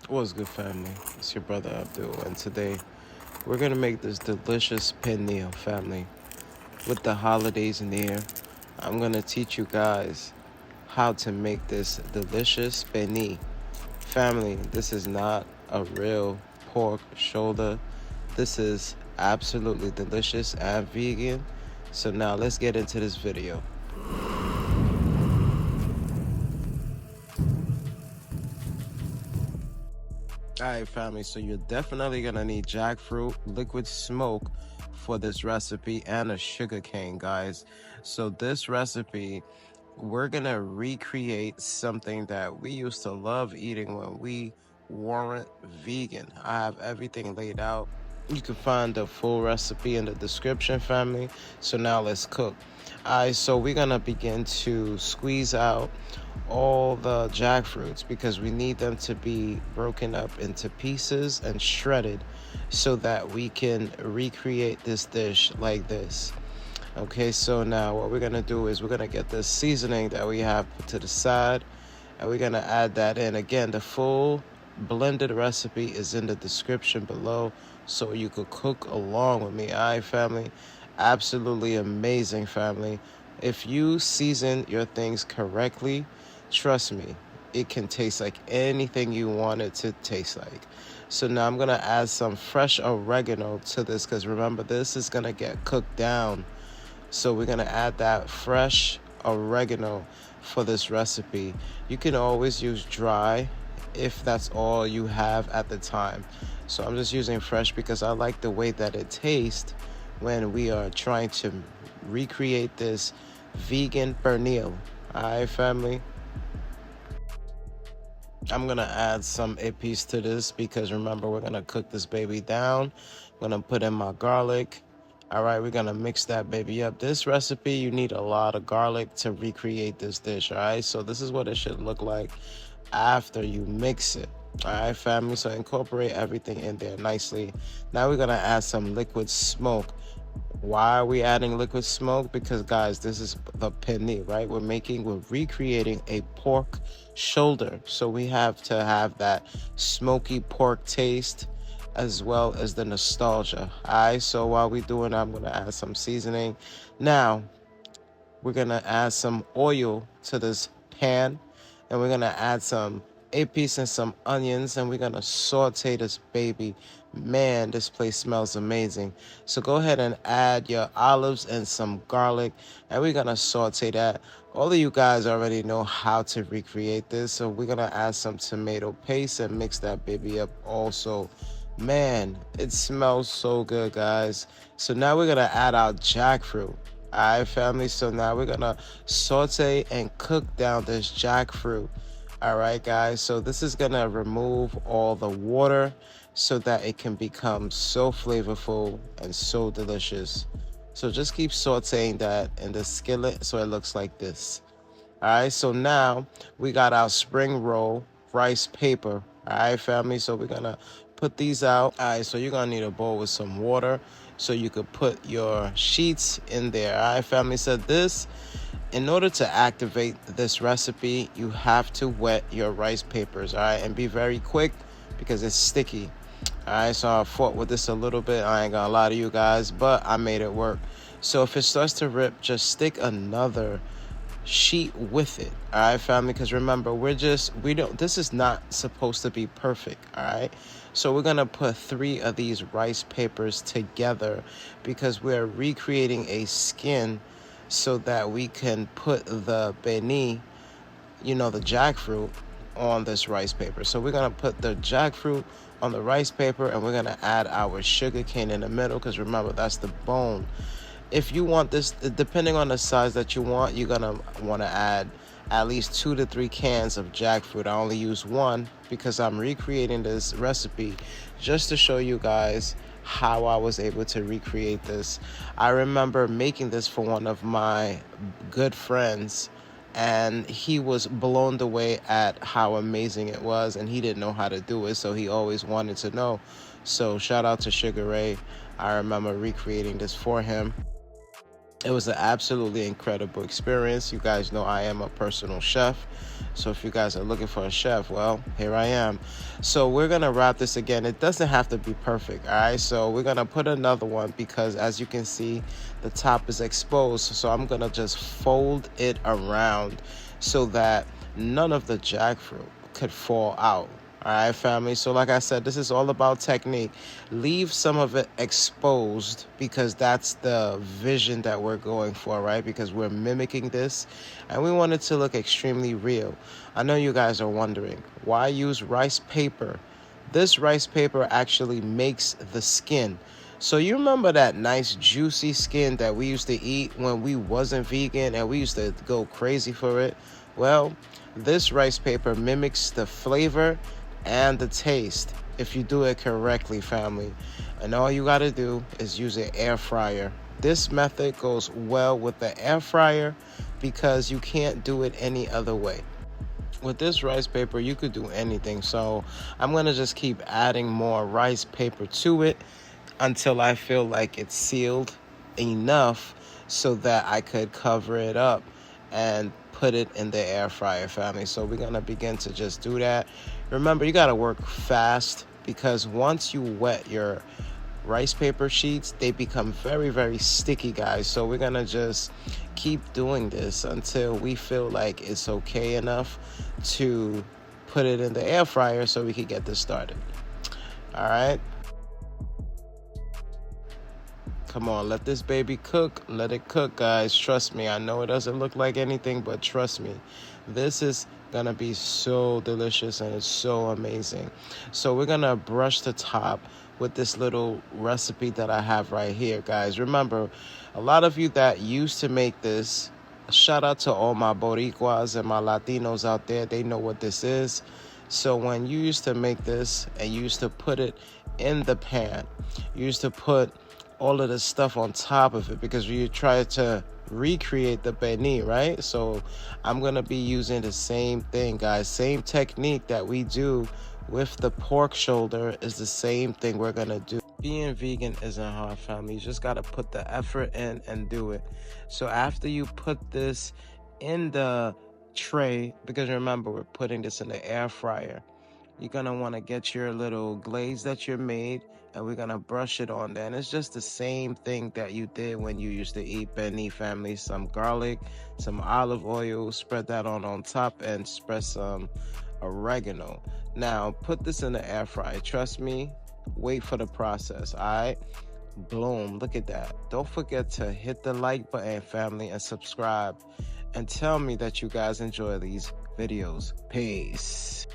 What's good, family? It's your brother Abdul, and today we're gonna make this delicious pernil, family. With the holidays in the air, I'm gonna teach you guys how to make this delicious pernil. Family, this is not a real pork shoulder. This is absolutely delicious and vegan. So now let's get into this video. Alright, family, so you're definitely gonna need jackfruit, liquid smoke for this recipe, and a sugar cane, guys. So this recipe, we're gonna recreate something that we used to love eating when we weren't vegan. I have everything laid out. You can find the full recipe in the description, family. So now let's cook. Alright, so we're gonna begin to squeeze out all the jackfruits because we need them to be broken up into pieces and shredded so that we can recreate this dish like this. Okay, so now what we're gonna do is we're gonna get this seasoning that we have put to the side, and we're gonna add that in. Again, the full blended recipe is in the description below, so you could cook along with me. All right, family, absolutely amazing, family. If you season your things correctly, trust me, it can taste like anything you want it to taste like. So now I'm gonna add some fresh oregano to this, because remember, this is gonna get cooked down. So we're gonna add that fresh oregano for this recipe. You can always use dry if that's all you have at the time. So I'm just using fresh because I like the way that it tastes when we are trying to recreate this vegan pernil. Alright, family, I'm gonna add some épices to this because remember, we're gonna cook this baby down. I'm gonna put in my garlic. All right, we're gonna mix that baby up. This recipe, you need a lot of garlic to recreate this dish. All right, so this is what it should look like after you mix it. All right, family, so incorporate everything in there nicely. Now we're gonna add some liquid smoke. Why are we adding liquid smoke? Because guys, this is the pernil, right? We're recreating a pork shoulder. So we have to have that smoky pork taste as well as the nostalgia. All right, so while we're doing that, I'm gonna add some seasoning. Now, we're gonna add some oil to this pan, and we're gonna add some épices and some onions, and we're gonna saute this baby. Man, this place smells amazing. So go ahead and add your olives and some garlic, and we're gonna saute that. All of you guys already know how to recreate this, so we're gonna add some tomato paste and mix that baby up also. Man, it smells so good, guys. So now we're gonna add our jackfruit. All right, family, so now we're gonna saute and cook down this jackfruit. All right, guys, so this is gonna remove all the water so that it can become so flavorful and so delicious. So just keep sauteing that in the skillet so it looks like this. All right, so now we got our spring roll rice paper. All right, family, so we're gonna put these out. All right, so you're gonna need a bowl with some water so you could put your sheets in there. All right, family, so this, in order to activate this recipe, you have to wet your rice papers, all right, and be very quick because it's sticky. All right, so I fought with this a little bit, I ain't gonna lie to you guys, but I made it work. So if it starts to rip, just stick another sheet with it. All right, family, because remember, this is not supposed to be perfect. All right, so we're gonna put 3 of these rice papers together because we're recreating a skin so that we can put the beni, the jackfruit, on this rice paper. So we're gonna put the jackfruit on the rice paper, and we're gonna add our sugar cane in the middle because remember, that's the bone. If you want this, depending on the size that you want, you're gonna want to add at least 2 to 3 cans of jackfruit. I only use 1 because I'm recreating this recipe just to show you guys how I was able to recreate this. I remember making this for one of my good friends, and he was blown away at how amazing it was, and he didn't know how to do it, so he always wanted to know. So shout out to Sugar Ray. I remember recreating this for him. It was an absolutely incredible experience. You guys know I am a personal chef. So if you guys are looking for a chef, well, here I am. So we're going to wrap this again. It doesn't have to be perfect, all right? So we're going to put another one because as you can see, the top is exposed. So I'm going to just fold it around so that none of the jackfruit could fall out. All right, family. So like I said, this is all about technique. Leave some of it exposed because that's the vision that we're going for, right? Because we're mimicking this and we want it to look extremely real. I know you guys are wondering, why use rice paper? This rice paper actually makes the skin. So you remember that nice juicy skin that we used to eat when we wasn't vegan and we used to go crazy for it? Well, this rice paper mimics the flavor and the taste if you do it correctly, family. And all you got to do is use an air fryer. This method goes well with the air fryer because you can't do it any other way. With this rice paper, you could do anything. So I'm going to just keep adding more rice paper to it until I feel like it's sealed enough so that I could cover it up and put it in the air fryer, family. So we're going to begin to just do that. Remember, you got to work fast because once you wet your rice paper sheets, they become very, very sticky, guys. So we're going to just keep doing this until we feel like it's okay enough to put it in the air fryer so we can get this started. All right. Come on, let this baby cook. Let it cook, guys. Trust me. I know it doesn't look like anything, but trust me. This is going to be so delicious and it's so amazing. So we're going to brush the top with this little recipe that I have right here, guys. Remember, a lot of you that used to make this, shout out to all my Boricuas and my Latinos out there. They know what this is. So when you used to make this and you used to put it in the pan, you used to put all of this stuff on top of it because you try to recreate the pernil, right? So I'm gonna be using the same thing, guys. Same technique that we do with the pork shoulder is the same thing we're gonna do. Being vegan isn't hard, family. You just gotta put the effort in and do it. So after you put this in the tray, because remember we're putting this in the air fryer, you're gonna want to get your little glaze that you made and we're gonna brush it on there. And it's just the same thing that you did when you used to eat pernil, family. Some garlic, some olive oil, spread that on top and spread some oregano. Now put this in the air fryer. Trust me, wait for the process. All right, boom, look at that. Don't forget to hit the like button, family, and subscribe and tell me that you guys enjoy these videos. Peace.